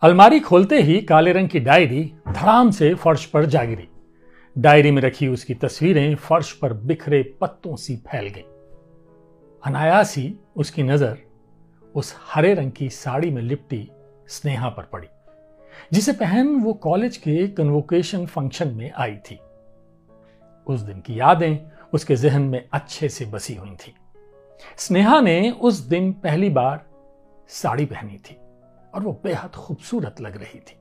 अलमारी खोलते ही काले रंग की डायरी धड़ाम से फर्श पर जा गिरी। डायरी में रखी उसकी तस्वीरें फर्श पर बिखरे पत्तों सी फैल गईं। अनायास ही उसकी नजर उस हरे रंग की साड़ी में लिपटी स्नेहा पर पड़ी, जिसे पहन वो कॉलेज के कन्वोकेशन फंक्शन में आई थी। उस दिन की यादें उसके जहन में अच्छे से बसी हुई थी। स्नेहा ने उस दिन पहली बार साड़ी पहनी थी और वो बेहद खूबसूरत लग रही थी।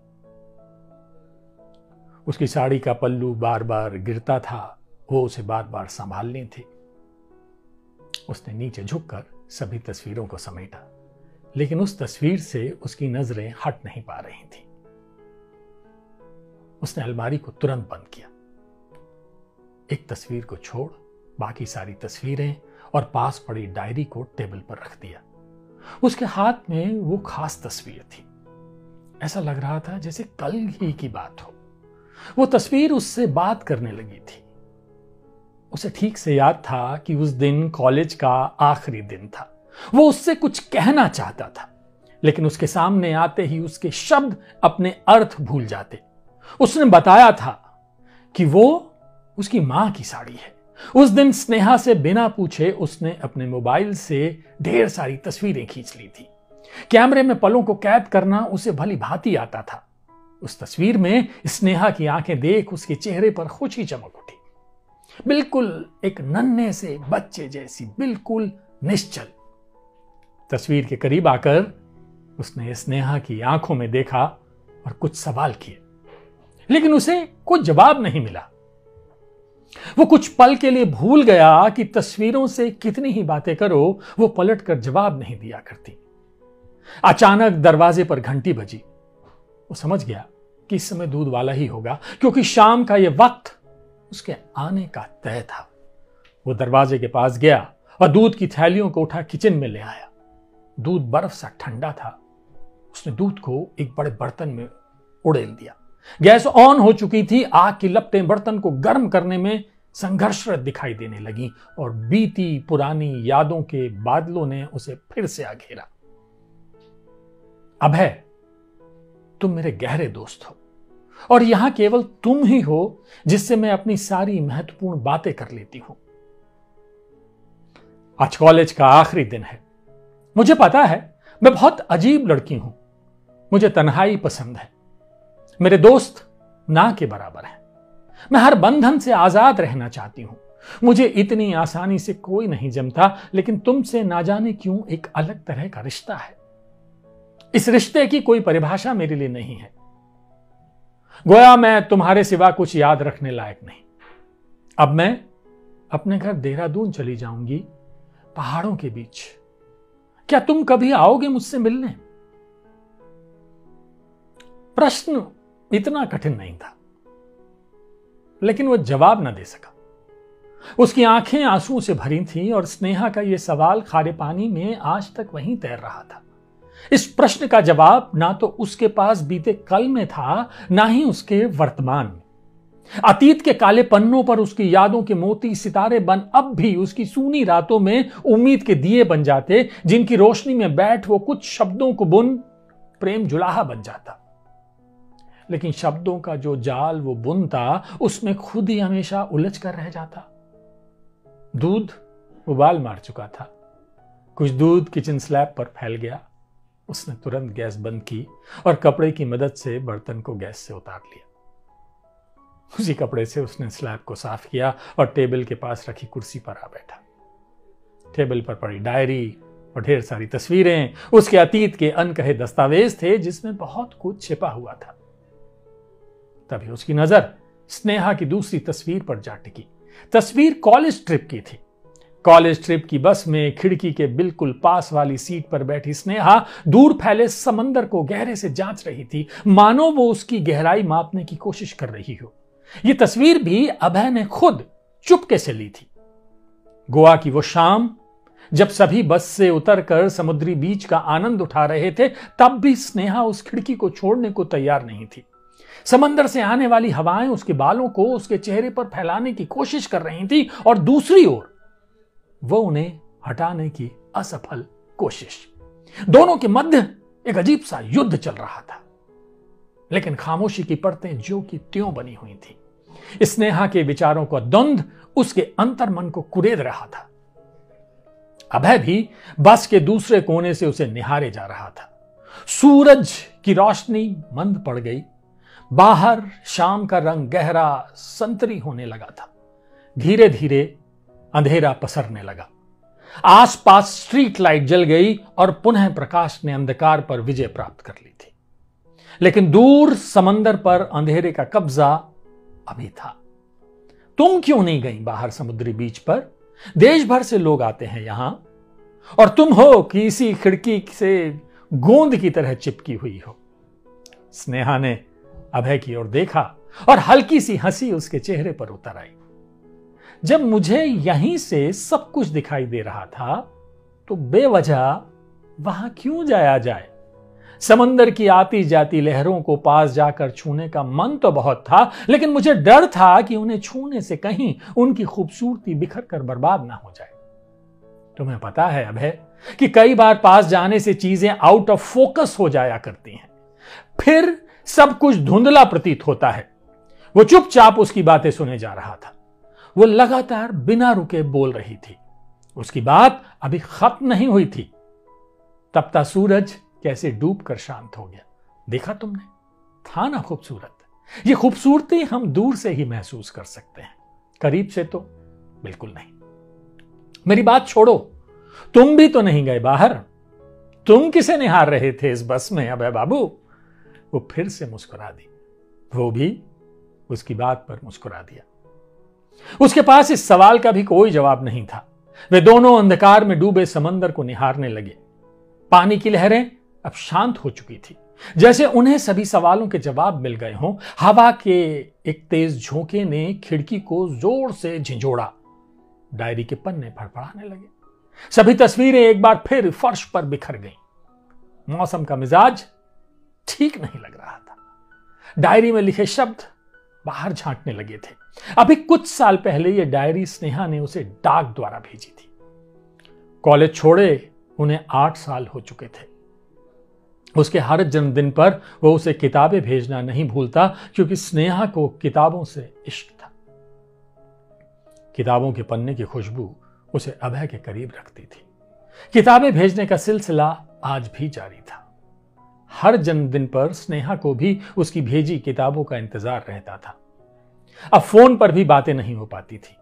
उसकी साड़ी का पल्लू बार बार गिरता था, वो उसे बार बार संभालनी थी। उसने नीचे झुककर सभी तस्वीरों को समेटा, लेकिन उस तस्वीर से उसकी नजरें हट नहीं पा रही थी। उसने अलमारी को तुरंत बंद किया। एक तस्वीर को छोड़ बाकी सारी तस्वीरें और पास पड़ी डायरी को टेबल पर रख दिया। उसके हाथ में वो खास तस्वीर थी। ऐसा लग रहा था जैसे कल ही की बात हो। वो तस्वीर उससे बात करने लगी थी। उसे ठीक से याद था कि उस दिन कॉलेज का आखिरी दिन था। वो उससे कुछ कहना चाहता था, लेकिन उसके सामने आते ही उसके शब्द अपने अर्थ भूल जाते। उसने बताया था कि वो उसकी मां की साड़ी है। उस दिन स्नेहा से बिना पूछे उसने अपने मोबाइल से ढेर सारी तस्वीरें खींच ली थी। कैमरे में पलों को कैद करना उसे भली भांति आता था। उस तस्वीर में स्नेहा की आंखें देख उसके चेहरे पर खुशी चमक उठी, बिल्कुल एक नन्हे से बच्चे जैसी, बिल्कुल निश्चल। तस्वीर के करीब आकर उसने स्नेहा की आंखों में देखा और कुछ सवाल किए, लेकिन उसे कुछ जवाब नहीं मिला। वो कुछ पल के लिए भूल गया कि तस्वीरों से कितनी ही बातें करो, वो पलटकर जवाब नहीं दिया करती। अचानक दरवाजे पर घंटी बजी। वो समझ गया कि इस समय दूध वाला ही होगा, क्योंकि शाम का यह वक्त उसके आने का तय था। वो दरवाजे के पास गया और दूध की थैलियों को उठा किचन में ले आया। दूध बर्फ सा ठंडा था। उसने दूध को एक बड़े बर्तन में उड़ेल दिया। गैस ऑन हो चुकी थी। आग की लपटें बर्तन को गर्म करने में संघर्षरत दिखाई देने लगी और बीती पुरानी यादों के बादलों ने उसे फिर से घेरा। अभय, तुम मेरे गहरे दोस्त हो और यहां केवल तुम ही हो जिससे मैं अपनी सारी महत्वपूर्ण बातें कर लेती हूं। आज कॉलेज का आखिरी दिन है। मुझे पता है मैं बहुत अजीब लड़की हूं। मुझे तन्हाई पसंद है। मेरे दोस्त ना के बराबर हैं। मैं हर बंधन से आजाद रहना चाहती हूं। मुझे इतनी आसानी से कोई नहीं जमता, लेकिन तुमसे ना जाने क्यों एक अलग तरह का रिश्ता है। इस रिश्ते की कोई परिभाषा मेरे लिए नहीं है। गोया मैं तुम्हारे सिवा कुछ याद रखने लायक नहीं। अब मैं अपने घर देहरादून चली जाऊंगी, पहाड़ों के बीच। क्या तुम कभी आओगे मुझसे मिलने? प्रश्न इतना कठिन नहीं था, लेकिन वह जवाब न दे सका। उसकी आंखें आंसुओं से भरी थीं और स्नेहा का यह सवाल खारे पानी में आज तक वहीं तैर रहा था। इस प्रश्न का जवाब ना तो उसके पास बीते कल में था, ना ही उसके वर्तमान में। अतीत के काले पन्नों पर उसकी यादों के मोती सितारे बन अब भी उसकी सूनी रातों में उम्मीद के दिए बन जाते, जिनकी रोशनी में बैठ वो कुछ शब्दों को बुन प्रेम जुलाहा बन जाता। लेकिन शब्दों का जो जाल वो बुनता, उसमें खुद ही हमेशा उलझ कर रह जाता। दूध उबाल मार चुका था। कुछ दूध किचन स्लैब पर फैल गया। उसने तुरंत गैस बंद की और कपड़े की मदद से बर्तन को गैस से उतार लिया। उसी कपड़े से उसने स्लैब को साफ किया और टेबल के पास रखी कुर्सी पर आ बैठा। टेबल पर पड़ी डायरी और ढेर सारी तस्वीरें उसके अतीत के अनकहे दस्तावेज थे, जिसमें बहुत कुछ छिपा हुआ था। तभी उसकी नजर स्नेहा की दूसरी तस्वीर पर जा टिकी। तस्वीर कॉलेज ट्रिप की थी। कॉलेज ट्रिप की बस में खिड़की के बिल्कुल पास वाली सीट पर बैठी स्नेहा दूर फैले समंदर को गहरे से जांच रही थी, मानो वो उसकी गहराई मापने की कोशिश कर रही हो। यह तस्वीर भी अभय ने खुद चुपके से ली थी। गोवा की वो शाम, जब सभी बस से उतरकर समुद्री बीच का आनंद उठा रहे थे, तब भी स्नेहा उस खिड़की को छोड़ने को तैयार नहीं थी। समंदर से आने वाली हवाएं उसके बालों को उसके चेहरे पर फैलाने की कोशिश कर रही थी और दूसरी ओर वो उन्हें हटाने की असफल कोशिश। दोनों के मध्य एक अजीब सा युद्ध चल रहा था। लेकिन खामोशी की परतें ज्यों की त्यों बनी हुई थी। स्नेहा के विचारों का द्वंद्व उसके अंतर्मन को कुरेद रहा था। अभय भी बस के दूसरे कोने से उसे निहारे जा रहा था। सूरज की रोशनी मंद पड़ गई। बाहर शाम का रंग गहरा संतरी होने लगा था। धीरे धीरे अंधेरा पसरने लगा। आसपास स्ट्रीट लाइट जल गई और पुनः प्रकाश ने अंधकार पर विजय प्राप्त कर ली थी। लेकिन दूर समंदर पर अंधेरे का कब्जा अभी था। तुम क्यों नहीं गई बाहर समुद्री बीच पर? देश भर से लोग आते हैं यहां, और तुम हो कि इसी खिड़की से गोंद की तरह चिपकी हुई हो। स्नेहा ने अभय की ओर देखा और हल्की सी हंसी उसके चेहरे पर उतर आई। जब मुझे यहीं से सब कुछ दिखाई दे रहा था तो बेवजह वहां क्यों जाया जाए? समंदर की आती जाती लहरों को पास जाकर छूने का मन तो बहुत था, लेकिन मुझे डर था कि उन्हें छूने से कहीं उनकी खूबसूरती बिखर कर बर्बाद ना हो जाए। तुम्हें पता है अभय कि कई बार पास जाने से चीजें आउट ऑफ फोकस हो जाया करती हैं, फिर सब कुछ धुंधला प्रतीत होता है। वो चुपचाप उसकी बातें सुने जा रहा था। वो लगातार बिना रुके बोल रही थी। उसकी बात अभी खत्म नहीं हुई थी। तपता सूरज कैसे डूबकर शांत हो गया। देखा तुमने? था ना खूबसूरत? ये खूबसूरती हम दूर से ही महसूस कर सकते हैं, करीब से तो बिल्कुल नहीं। मेरी बात छोड़ो, तुम भी तो नहीं गए बाहर। तुम किसे निहार रहे थे इस बस में अभय बाबू? वो फिर से मुस्कुरा दी। वो भी उसकी बात पर मुस्कुरा दिया। उसके पास इस सवाल का भी कोई जवाब नहीं था। वे दोनों अंधकार में डूबे समंदर को निहारने लगे। पानी की लहरें अब शांत हो चुकी थी, जैसे उन्हें सभी सवालों के जवाब मिल गए हों। हवा के एक तेज झोंके ने खिड़की को जोर से झिंझोड़ा। डायरी के पन्ने फड़फड़ाने लगे। सभी तस्वीरें एक बार फिर फर्श पर बिखर गईं। मौसम का मिजाज ठीक नहीं लग रहा था। डायरी में लिखे शब्द बाहर झांकने लगे थे। अभी कुछ साल पहले यह डायरी स्नेहा ने उसे डाक द्वारा भेजी थी। कॉलेज छोड़े उन्हें 8 साल हो चुके थे। उसके हर जन्मदिन पर वो उसे किताबें भेजना नहीं भूलता, क्योंकि स्नेहा को किताबों से इश्क था। किताबों के पन्ने की खुशबू उसे अभय के करीब रखती थी। किताबें भेजने का सिलसिला आज भी जारी था। हर जन्मदिन पर स्नेहा को भी उसकी भेजी किताबों का इंतजार रहता था। अब फोन पर भी बातें नहीं हो पाती थी।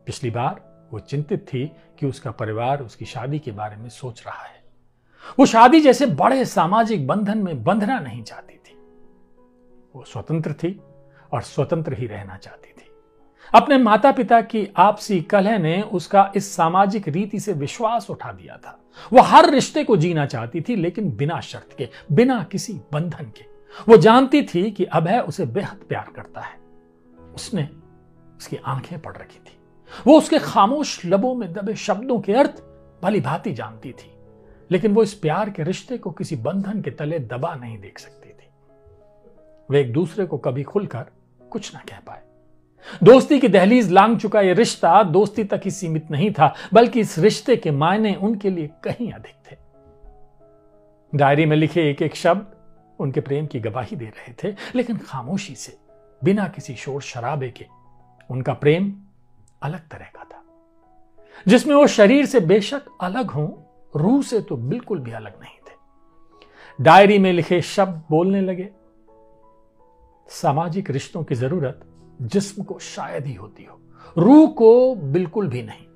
पिछली बार वो चिंतित थी कि उसका परिवार उसकी शादी के बारे में सोच रहा है। वो शादी जैसे बड़े सामाजिक बंधन में बंधना नहीं चाहती थी। वो स्वतंत्र थी और स्वतंत्र ही रहना चाहती थी। अपने माता पिता की आपसी कलह ने उसका इस सामाजिक रीति से विश्वास उठा दिया था। वो हर रिश्ते को जीना चाहती थी, लेकिन बिना शर्त के, बिना किसी बंधन के। वो जानती थी कि अभय उसे बेहद प्यार करता है। उसने उसकी आंखें पढ़ रखी थी। वो उसके खामोश लबों में दबे शब्दों के अर्थ भली भांति जानती थी, लेकिन वो इस प्यार के रिश्ते को किसी बंधन के तले दबा नहीं देख सकती थी। वे एक दूसरे को कभी खुलकर कुछ ना कह पाए। दोस्ती की दहलीज लांघ चुका यह रिश्ता दोस्ती तक ही सीमित नहीं था, बल्कि इस रिश्ते के मायने उनके लिए कहीं अधिक थे। डायरी में लिखे एक एक शब्द उनके प्रेम की गवाही दे रहे थे, लेकिन खामोशी से, बिना किसी शोर शराबे के। उनका प्रेम अलग तरह का था, जिसमें वो शरीर से बेशक अलग हों, रूह से तो बिल्कुल भी अलग नहीं थे। डायरी में लिखे शब्द बोलने लगे। सामाजिक रिश्तों की जरूरत जिस्म को शायद ही होती हो, रूह को बिल्कुल भी नहीं।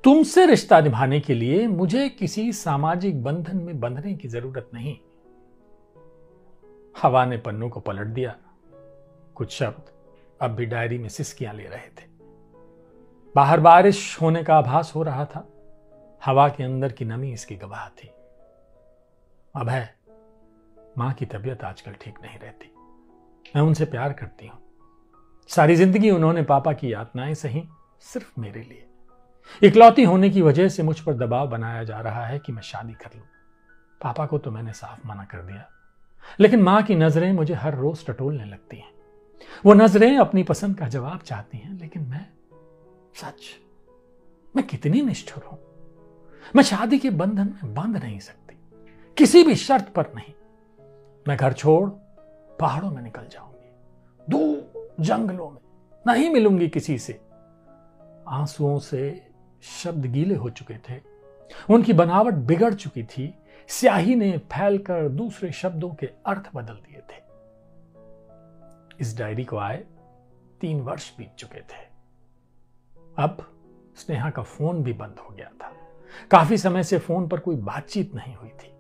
तुमसे रिश्ता निभाने के लिए मुझे किसी सामाजिक बंधन में बंधने की जरूरत नहीं। हवा ने पन्नों को पलट दिया। कुछ शब्द अब भी डायरी में सिसकियां ले रहे थे। बाहर बारिश होने का आभास हो रहा था। हवा के अंदर की नमी इसकी गवाह थी। अभय, मां की तबीयत आजकल ठीक नहीं रहती। मैं उनसे प्यार करती हूं। सारी जिंदगी उन्होंने पापा की यातनाएं सही, सिर्फ मेरे लिए। इकलौती होने की वजह से मुझ पर दबाव बनाया जा रहा है कि मैं शादी कर लूं। पापा को तो मैंने साफ मना कर दिया, लेकिन मां की नजरें मुझे हर रोज टटोलने लगती हैं। वो नजरें अपनी पसंद का जवाब चाहती हैं, लेकिन मैं कितनी निष्ठुर हूं। मैं शादी के बंधन में बंध नहीं सकती। किसी भी शर्त पर नहीं। मैं घर छोड़ पहाड़ों में निकल जाऊंगी, दूर जंगलों में, नहीं मिलूंगी किसी से। आंसुओं से शब्द गीले हो चुके थे, उनकी बनावट बिगड़ चुकी थी, स्याही ने फैलकर दूसरे शब्दों के अर्थ बदल दिए थे। इस डायरी को आए 3 वर्ष बीत चुके थे। अब स्नेहा का फोन भी बंद हो गया था। काफी समय से फोन पर कोई बातचीत नहीं हुई थी।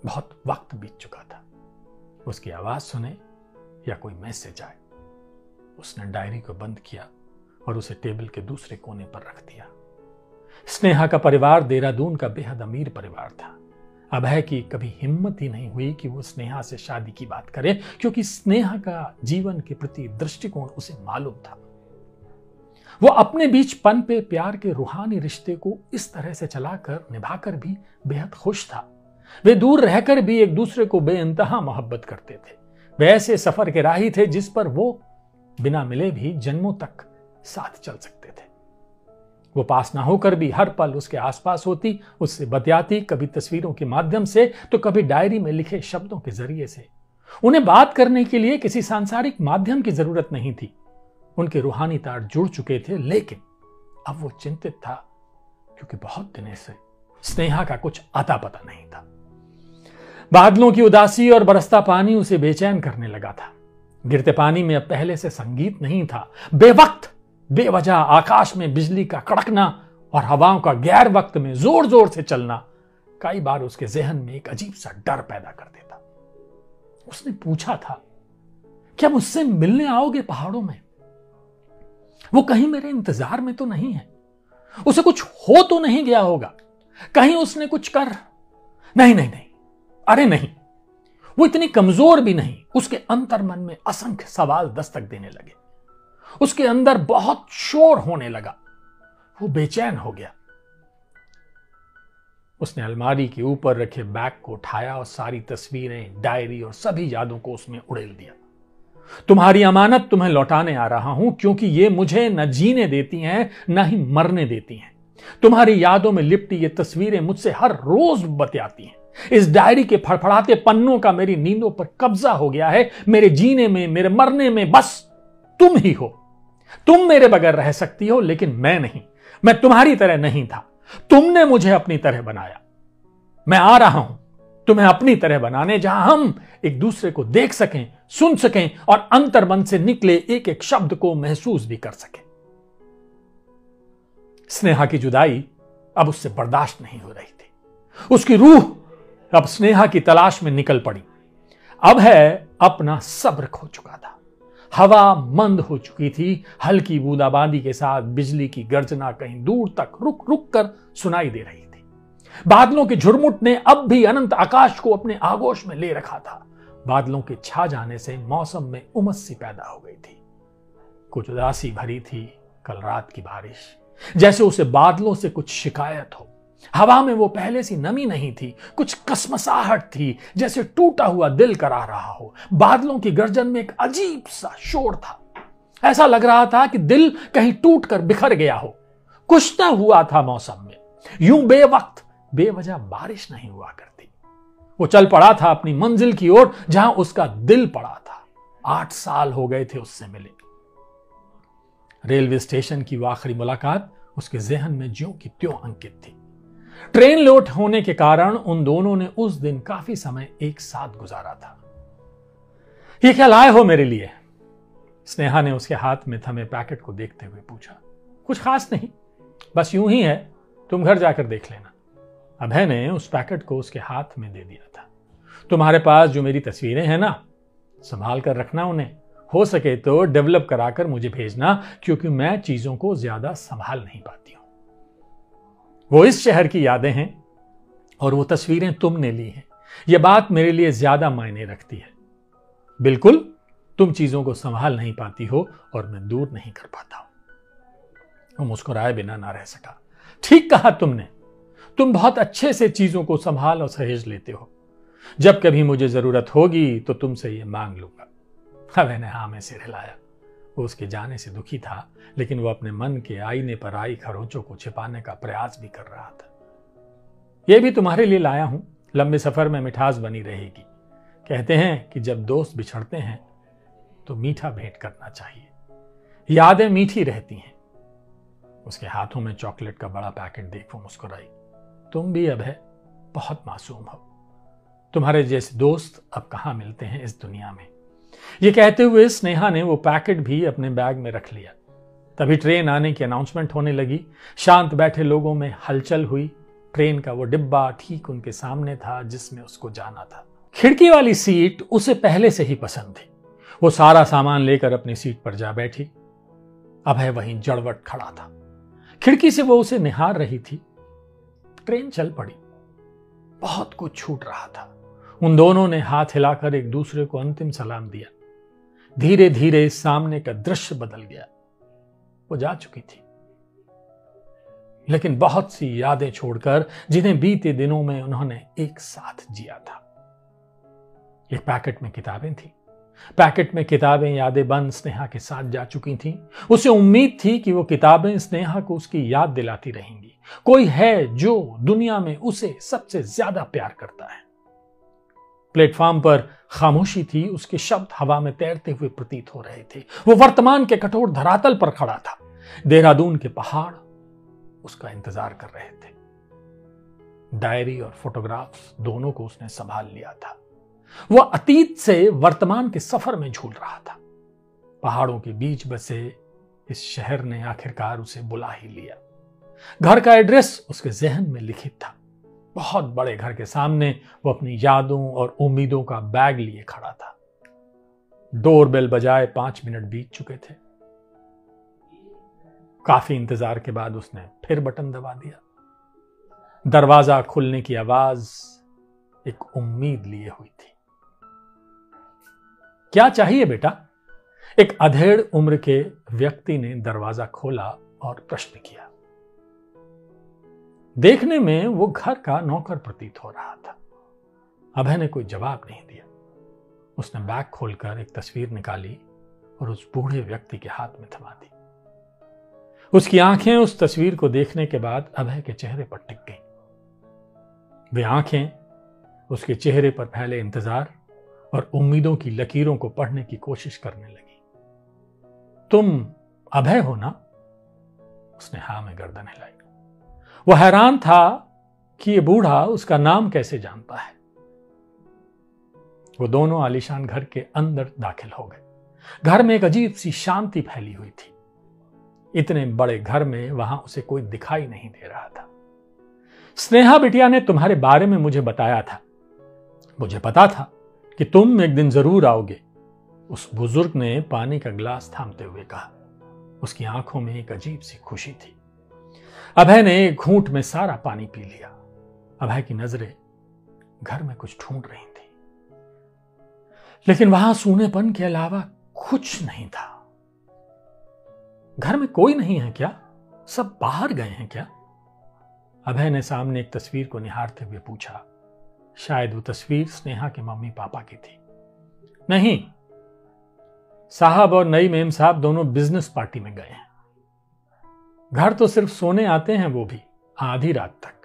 बहुत वक्त बीत चुका था। उसकी आवाज सुने या कोई मैसेज आए। उसने डायरी को बंद किया और उसे टेबल के दूसरे कोने पर रख दिया। स्नेहा का परिवार देहरादून का बेहद अमीर परिवार था। अभय की कभी हिम्मत ही नहीं हुई कि वो स्नेहा से शादी की बात करे, क्योंकि स्नेहा का जीवन के प्रति दृष्टिकोण उसे मालूम था। वो अपने बीच पनपे प्यार के रूहानी रिश्ते को इस तरह से चलाकर निभाकर भी बेहद खुश था। वे दूर रहकर भी एक दूसरे को बेइंतहा मोहब्बत करते थे। वे ऐसे सफर के राही थे जिस पर वो बिना मिले भी जन्मों तक साथ चल सकते थे। वो पास ना होकर भी हर पल उसके आसपास होती, उससे बतियाती, कभी तस्वीरों के माध्यम से तो कभी डायरी में लिखे शब्दों के जरिए से। उन्हें बात करने के लिए किसी सांसारिक माध्यम की जरूरत नहीं थी। उनके रूहानी तार जुड़ चुके थे, लेकिन अब वो चिंतित था क्योंकि बहुत दिनों से स्नेहा का कुछ अता पता नहीं था। बादलों की उदासी और बरसता पानी उसे बेचैन करने लगा था। गिरते पानी में अब पहले से संगीत नहीं था। बेवक्त बेवजह आकाश में बिजली का कड़कना और हवाओं का गैर वक्त में जोर जोर से चलना कई बार उसके जहन में एक अजीब सा डर पैदा कर देता। उसने पूछा था, क्या मुझसे मिलने आओगे पहाड़ों में? वो कहीं मेरे इंतजार में तो नहीं है? उसे कुछ हो तो नहीं गया होगा? कहीं उसने कुछ कर? नहीं नहीं नहीं, अरे नहीं, वो इतनी कमजोर भी नहीं। उसके अंतर मन में असंख्य सवाल दस्तक देने लगे। उसके अंदर बहुत शोर होने लगा। वो बेचैन हो गया। उसने अलमारी के ऊपर रखे बैग को उठाया और सारी तस्वीरें, डायरी और सभी यादों को उसमें उड़ेल दिया। तुम्हारी अमानत तुम्हें लौटाने आ रहा हूं, क्योंकि ये मुझे न जीने देती हैं न ही मरने देती हैं। तुम्हारी यादों में लिपटी ये तस्वीरें मुझसे हर रोज बतियाती हैं। इस डायरी के फड़फड़ाते पन्नों का मेरी नींदों पर कब्जा हो गया है। मेरे जीने में, मेरे मरने में बस तुम ही हो। तुम मेरे बगैर रह सकती हो, लेकिन मैं नहीं। मैं तुम्हारी तरह नहीं था। तुमने मुझे अपनी तरह बनाया। मैं आ रहा हूं तुम्हें अपनी तरह बनाने, जहां हम एक दूसरे को देख सकें, सुन सकें और अंतर्मन से निकले एक एक शब्द को महसूस भी कर सकें। स्नेहा की जुदाई अब उससे बर्दाश्त नहीं हो रही थी। उसकी रूह अब स्नेहा की तलाश में निकल पड़ी। अब है अपना सब्र खो चुका था। हवा मंद हो चुकी थी। हल्की बूंदाबांदी के साथ बिजली की गर्जना कहीं दूर तक रुक रुक कर सुनाई दे रही थी। बादलों के झुरमुट ने अब भी अनंत आकाश को अपने आगोश में ले रखा था। बादलों के छा जाने से मौसम में उमस सी पैदा हो गई थी। कुछ उदासी भरी थी कल रात की बारिश, जैसे उसे बादलों से कुछ शिकायत हो। हवा में वो पहले सी नमी नहीं थी, कुछ कसमसाहट थी, जैसे टूटा हुआ दिल करा रहा हो। बादलों की गर्जन में एक अजीब सा शोर था। ऐसा लग रहा था कि दिल कहीं टूट कर बिखर गया हो। कुछ न हुआ था मौसम में। यूं बेवक्त बेवजह बारिश नहीं हुआ करती। वो चल पड़ा था अपनी मंजिल की ओर, जहां उसका दिल पड़ा था। 8 साल हो गए थे उससे मिले। रेलवे स्टेशन की वो आखिरी मुलाकात उसके जहन में ज्यों की त्यों अंकित थी। ट्रेन लेट होने के कारण उन दोनों ने उस दिन काफी समय एक साथ गुजारा था। ये क्या लाए हो मेरे लिए? स्नेहा ने उसके हाथ में थमे पैकेट को देखते हुए पूछा। कुछ खास नहीं, बस यूं ही है, तुम घर जाकर देख लेना। अभय ने उस पैकेट को उसके हाथ में दे दिया था। तुम्हारे पास जो मेरी तस्वीरें हैं ना, संभाल कर रखना उन्हें। हो सके तो डेवलप कराकर मुझे भेजना, क्योंकि मैं चीजों को ज्यादा संभाल नहीं पाती हूं। वो इस शहर की यादें हैं और वो तस्वीरें तुमने ली हैं। यह बात मेरे लिए ज्यादा मायने रखती है। बिल्कुल तुम चीजों को संभाल नहीं पाती हो और मैं दूर नहीं कर पाता हूं। वो मुस्कुराए बिना ना रह सका। ठीक कहा तुमने। तुम बहुत अच्छे से चीजों को संभाल और सहेज लेते हो। जब कभी मुझे जरूरत होगी तो तुमसे ये मांग लूंगा। अभय ने हाँ में सिर हिलाया। वो उसके जाने से दुखी था, लेकिन वो अपने मन के आईने पर आई खरोंचों को छिपाने का प्रयास भी कर रहा था। ये भी तुम्हारे लिए लाया हूं, लंबे सफर में मिठास बनी रहेगी। कहते हैं कि जब दोस्त बिछड़ते हैं तो मीठा भेंट करना चाहिए, यादें मीठी रहती हैं। उसके हाथों में चॉकलेट का बड़ा पैकेट देख वो मुस्कुराई। तुम भी अब है बहुत मासूम हो, तुम्हारे जैसे दोस्त अब कहां मिलते हैं इस दुनिया में। ये कहते हुए स्नेहा ने वो पैकेट भी अपने बैग में रख लिया। तभी ट्रेन आने की अनाउंसमेंट होने लगी। शांत बैठे लोगों में हलचल हुई। ट्रेन का वो डिब्बा ठीक उनके सामने था जिसमें उसको जाना था। खिड़की वाली सीट उसे पहले से ही पसंद थी। वो सारा सामान लेकर अपनी सीट पर जा बैठी। अभय वहीं जड़वट खड़ा था। खिड़की से वो उसे निहार रही थी। ट्रेन चल पड़ी। बहुत कुछ छूट रहा था। उन दोनों ने हाथ हिलाकर एक दूसरे को अंतिम सलाम दिया। धीरे धीरे सामने का दृश्य बदल गया। वो जा चुकी थी, लेकिन बहुत सी यादें छोड़कर जिन्हें बीते दिनों में उन्होंने एक साथ जिया था। एक पैकेट में किताबें थी। पैकेट में किताबें यादें बंद स्नेहा के साथ जा चुकी थीं। उसे उम्मीद थी कि वो किताबें स्नेहा को उसकी याद दिलाती रहेंगी। कोई है जो दुनिया में उसे सबसे ज्यादा प्यार करता है। प्लेटफॉर्म पर खामोशी थी। उसके शब्द हवा में तैरते हुए प्रतीत हो रहे थे। वो वर्तमान के कठोर धरातल पर खड़ा था। देहरादून के पहाड़ उसका इंतजार कर रहे थे। डायरी और फोटोग्राफ्स दोनों को उसने संभाल लिया था। वह अतीत से वर्तमान के सफर में झूल रहा था। पहाड़ों के बीच बसे इस शहर ने आखिरकार उसे बुला ही लिया। घर का एड्रेस उसके जहन में लिखित था। बहुत बड़े घर के सामने वो अपनी यादों और उम्मीदों का बैग लिए खड़ा था। डोरबेल बजाए 5 मिनट बीत चुके थे। काफी इंतजार के बाद उसने फिर बटन दबा दिया। दरवाजा खुलने की आवाज एक उम्मीद लिए हुई थी। क्या चाहिए बेटा? एक अधेड़ उम्र के व्यक्ति ने दरवाजा खोला और प्रश्न किया। देखने में वो घर का नौकर प्रतीत हो रहा था। अभय ने कोई जवाब नहीं दिया। उसने बैग खोलकर एक तस्वीर निकाली और उस बूढ़े व्यक्ति के हाथ में थमा दी। उसकी आंखें उस तस्वीर को देखने के बाद अभय के चेहरे पर टिक गईं। वे आंखें उसके चेहरे पर फैले इंतजार और उम्मीदों की लकीरों को पढ़ने की कोशिश करने लगी। तुम अभय हो ना? उसने हां में गर्दन हिलाई। वह हैरान था कि यह बूढ़ा उसका नाम कैसे जानता है। वो दोनों आलीशान घर के अंदर दाखिल हो गए। घर में एक अजीब सी शांति फैली हुई थी। इतने बड़े घर में वहां उसे कोई दिखाई नहीं दे रहा था। स्नेहा बिटिया ने तुम्हारे बारे में मुझे बताया था। मुझे पता था कि तुम एक दिन जरूर आओगे, उस बुजुर्ग ने पानी का गिलास थामते हुए कहा। उसकी आंखों में एक अजीब सी खुशी थी। अभय ने एक घूंट में सारा पानी पी लिया। अभय की नजरें घर में कुछ ढूंढ रही थी, लेकिन वहां सूनेपन के अलावा कुछ नहीं था। घर में कोई नहीं है क्या? सब बाहर गए हैं क्या? अभय ने सामने एक तस्वीर को निहारते हुए पूछा। शायद वो तस्वीर स्नेहा के मम्मी पापा की थी। नहीं, साहब और नई मेम साहब दोनों बिजनेस पार्टी में गए हैं। घर तो सिर्फ सोने आते हैं, वो भी आधी रात तक।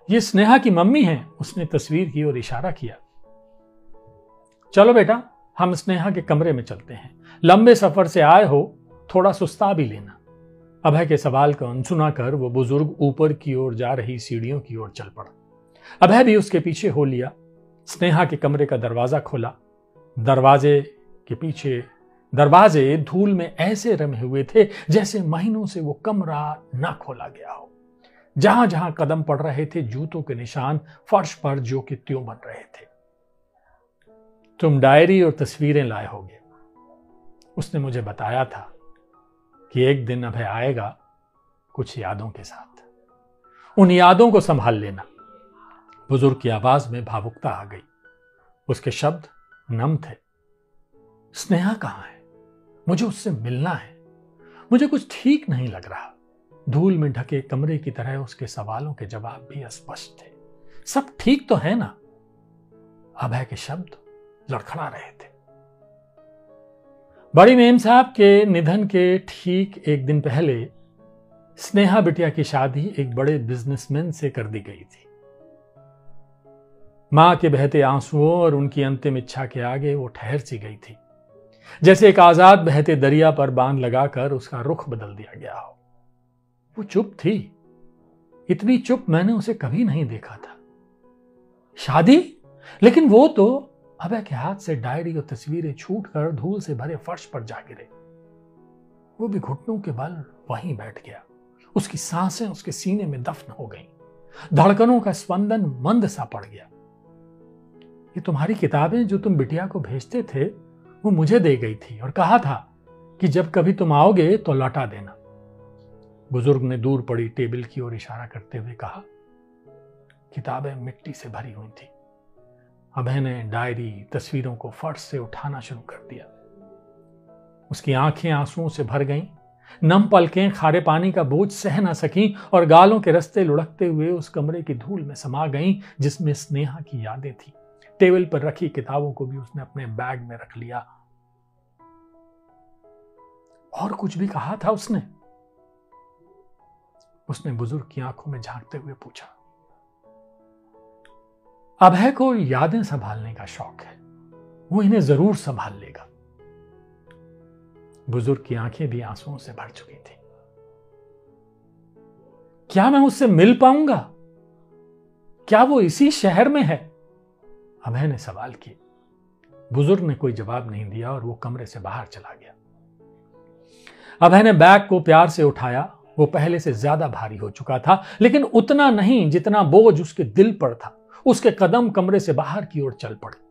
ये स्नेहा की मम्मी है। उसने तस्वीर की ओर इशारा किया। चलो बेटा, हम स्नेहा के कमरे में चलते हैं। लंबे सफर से आए हो, थोड़ा सुस्ता भी लेना। अभय के सवाल को अनसुना कर वो बुजुर्ग ऊपर की ओर जा रही सीढ़ियों की ओर चल पड़ा। अभय भी उसके पीछे हो लिया। स्नेहा के कमरे का दरवाजा खोला। दरवाजे के पीछे दरवाजे धूल में ऐसे रमे हुए थे जैसे महीनों से वो कमरा ना खोला गया हो। जहां जहां कदम पड़ रहे थे, जूतों के निशान फर्श पर जो कि त्यों बन रहे थे। तुम डायरी और तस्वीरें लाए होगे। उसने मुझे बताया था कि एक दिन अभय आएगा कुछ यादों के साथ। उन यादों को संभाल लेना। बुजुर्ग की आवाज में भावुकता आ गई। उसके शब्द नम थे। स्नेहा कहां है? मुझे उससे मिलना है। मुझे कुछ ठीक नहीं लग रहा। धूल में ढके कमरे की तरह उसके सवालों के जवाब भी अस्पष्ट थे। सब ठीक तो है ना? अभय के शब्द लड़खड़ा रहे थे। बड़ी मेम साहब के निधन के ठीक एक दिन पहले स्नेहा बिटिया की शादी एक बड़े बिजनेसमैन से कर दी गई थी। मां के बहते आंसुओं और उनकी अंतिम इच्छा के आगे वो ठहर सी गई थी, जैसे एक आजाद बहते दरिया पर बांध लगाकर उसका रुख बदल दिया गया हो। वो चुप थी, इतनी चुप मैंने उसे कभी नहीं देखा था। शादी? लेकिन वो तो अभय के हाथ से डायरी और तस्वीरें छूटकर धूल से भरे फर्श पर जा गिरे। वो भी घुटनों के बल वहीं बैठ गया। उसकी सांसें उसके सीने में दफन हो गईं। धड़कनों का स्पंदन मंद सा पड़ गया। ये तुम्हारी किताबें जो तुम बिटिया को भेजते थे, वो मुझे दे गई थी और कहा था कि जब कभी तुम आओगे तो लौटा देना। बुजुर्ग ने दूर पड़ी टेबल की ओर इशारा करते हुए कहा। किताबें मिट्टी से भरी हुई थी। अभय ने डायरी, तस्वीरों को फर्श से उठाना शुरू कर दिया। उसकी आंखें आंसुओं से भर गईं। नम पलकें खारे पानी का बोझ सह न सकीं और गालों के रस्ते लुढ़कते हुए उस कमरे की धूल में समा गईं जिसमें स्नेहा की यादें थी। टेबल पर रखी किताबों को भी उसने अपने बैग में रख लिया। और कुछ भी कहा था उसने बुजुर्ग की आंखों में झांकते हुए पूछा। अभय को यादें संभालने का शौक है, वो इन्हें जरूर संभाल लेगा। बुजुर्ग की आंखें भी आंसुओं से भर चुकी थी। क्या मैं उससे मिल पाऊंगा? क्या वो इसी शहर में है? अभय ने सवाल किया। बुजुर्ग ने कोई जवाब नहीं दिया और वो कमरे से बाहर चला गया। अभय ने बैग को प्यार से उठाया। वो पहले से ज्यादा भारी हो चुका था, लेकिन उतना नहीं जितना बोझ उसके दिल पर था। उसके कदम कमरे से बाहर की ओर चल पड़े।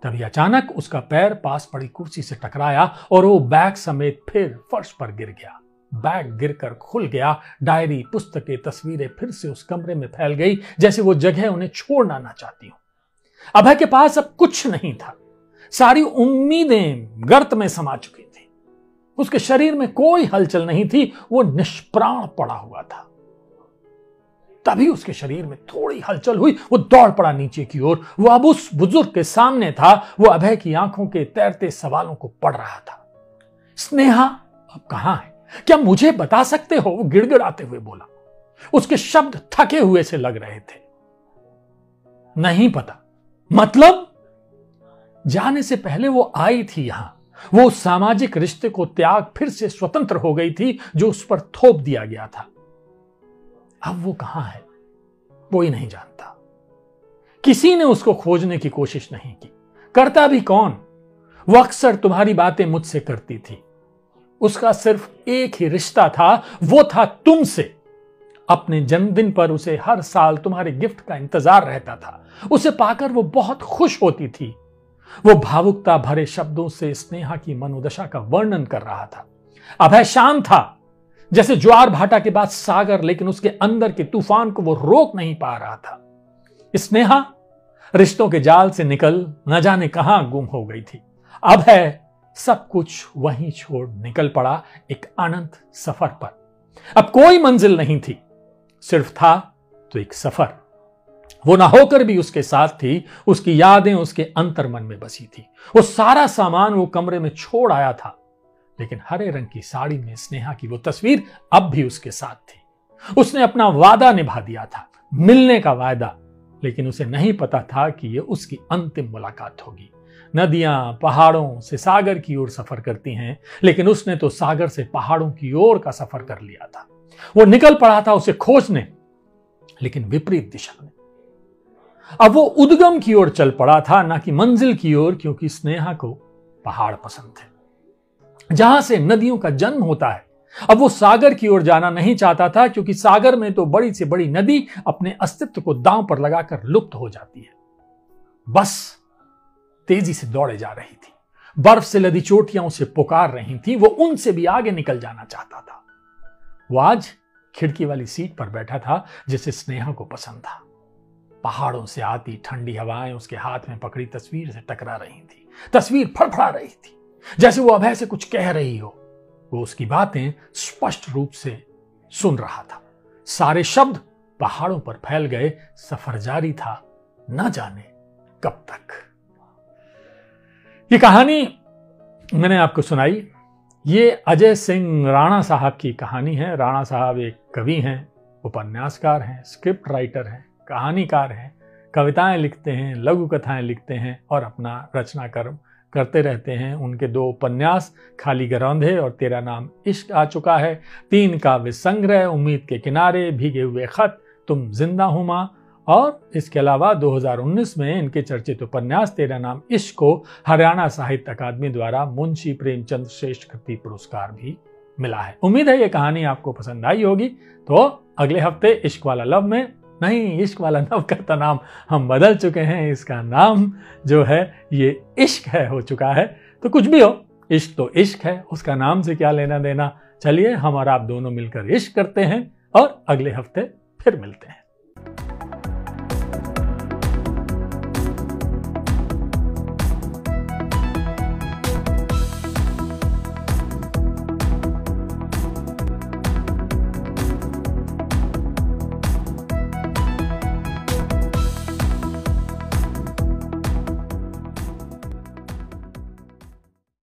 तभी अचानक उसका पैर पास पड़ी कुर्सी से टकराया और वो बैग समेत फिर फर्श पर गिर गया। बैग गिरकर खुल गया। डायरी, पुस्तकें, तस्वीरें फिर से उस कमरे में फैल गई, जैसे वो जगह उन्हें छोड़ना ना चाहती हो। अभय के पास अब कुछ नहीं था। सारी उम्मीदें गर्त में समा चुकी थी। उसके शरीर में कोई हलचल नहीं थी। वो निष्प्राण पड़ा हुआ था। तभी उसके शरीर में थोड़ी हलचल हुई। वो दौड़ पड़ा नीचे की ओर। वो अब उस बुजुर्ग के सामने था। वो अभय की आंखों के तैरते सवालों को पढ़ रहा था। स्नेहा अब कहां है? क्या मुझे बता सकते हो? वो गिड़गिड़ाते हुए बोला। उसके शब्द थके हुए से लग रहे थे। नहीं पता। मतलब? जाने से पहले वो आई थी यहां। वो उस सामाजिक रिश्ते को त्याग फिर से स्वतंत्र हो गई थी जो उस पर थोप दिया गया था। अब वो कहां है? वो ही नहीं जानता। किसी ने उसको खोजने की कोशिश नहीं की। करता भी कौन? वो अक्सर तुम्हारी बातें मुझसे करती थी। उसका सिर्फ एक ही रिश्ता था, वो था तुमसे। अपने जन्मदिन पर उसे हर साल तुम्हारे गिफ्ट का इंतजार रहता था। उसे पाकर वो बहुत खुश होती थी। वो भावुकता भरे शब्दों से स्नेहा की मनोदशा का वर्णन कर रहा था। अभय शांत था, जैसे ज्वार भाटा के बाद सागर, लेकिन उसके अंदर के तूफान को वो रोक नहीं पा रहा था। स्नेहा रिश्तों के जाल से निकल न जाने कहां गुम हो गई थी। अभय सब कुछ वहीं छोड़ निकल पड़ा एक अनंत सफर पर। अब कोई मंजिल नहीं थी, सिर्फ था तो एक सफर। वो ना होकर भी उसके साथ थी। उसकी यादें उसके अंतर्मन में बसी थी। वो सारा सामान वो कमरे में छोड़ आया था, लेकिन हरे रंग की साड़ी में स्नेहा की वो तस्वीर अब भी उसके साथ थी। उसने अपना वादा निभा दिया था, मिलने का वादा, लेकिन उसे नहीं पता था कि यह उसकी अंतिम मुलाकात होगी। नदियां पहाड़ों से सागर की ओर सफर करती हैं, लेकिन उसने तो सागर से पहाड़ों की ओर का सफर कर लिया था। वो निकल पड़ा था उसे खोजने, लेकिन विपरीत दिशा में। अब वो उद्गम की ओर चल पड़ा था, ना कि मंजिल की ओर, क्योंकि स्नेहा को पहाड़ पसंद थे, जहां से नदियों का जन्म होता है। अब वो सागर की ओर जाना नहीं चाहता था, क्योंकि सागर में तो बड़ी से बड़ी नदी अपने अस्तित्व को दांव पर लगाकर लुप्त हो जाती है। बस तेजी से दौड़े जा रही थी। बर्फ से लदी चोटियां उसे पुकार रही थी। वो उनसे भी आगे निकल जाना चाहता था। वो आज खिड़की वाली सीट पर बैठा था, जिसे स्नेहा को पसंद था। पहाड़ों से आती ठंडी हवाएं उसके हाथ में पकड़ी तस्वीर से टकरा रही थी। तस्वीर फड़फड़ा रही थी, जैसे वो अभय से कुछ कह रही हो। वो उसकी बातें स्पष्ट रूप से सुन रहा था। सारे शब्द पहाड़ों पर फैल गए। सफर जारी था, न जाने कब तक। ये कहानी मैंने आपको सुनाई। ये अजय सिंह राणा साहब की कहानी है। राणा साहब एक कवि हैं, उपन्यासकार हैं, स्क्रिप्ट राइटर हैं, कहानीकार हैं, कविताएं लिखते हैं, लघु कथाएं लिखते हैं और अपना रचना कर्म करते रहते हैं। उनके 2 उपन्यास खाली गरौंधे और तेरा नाम इश्क आ चुका है। 3 काव्य संग्रह उम्मीद के किनारे, भीगे हुए खत, तुम जिंदा हो मां, और इसके अलावा 2019 में इनके चर्चित उपन्यास तेरा नाम इश्क को हरियाणा साहित्य अकादमी द्वारा मुंशी प्रेमचंद श्रेष्ठ कृति पुरस्कार भी मिला है। उम्मीद है ये कहानी आपको पसंद आई होगी। तो अगले हफ्ते इश्क वाला लव में, नहीं, इश्क वाला लव का तो नाम हम बदल चुके हैं, इसका नाम जो है ये इश्क है हो चुका है। तो कुछ भी हो, इश्क तो इश्क है, उसका नाम से क्या लेना देना। चलिए हम और आप दोनों मिलकर इश्क करते हैं और अगले हफ्ते फिर मिलते हैं।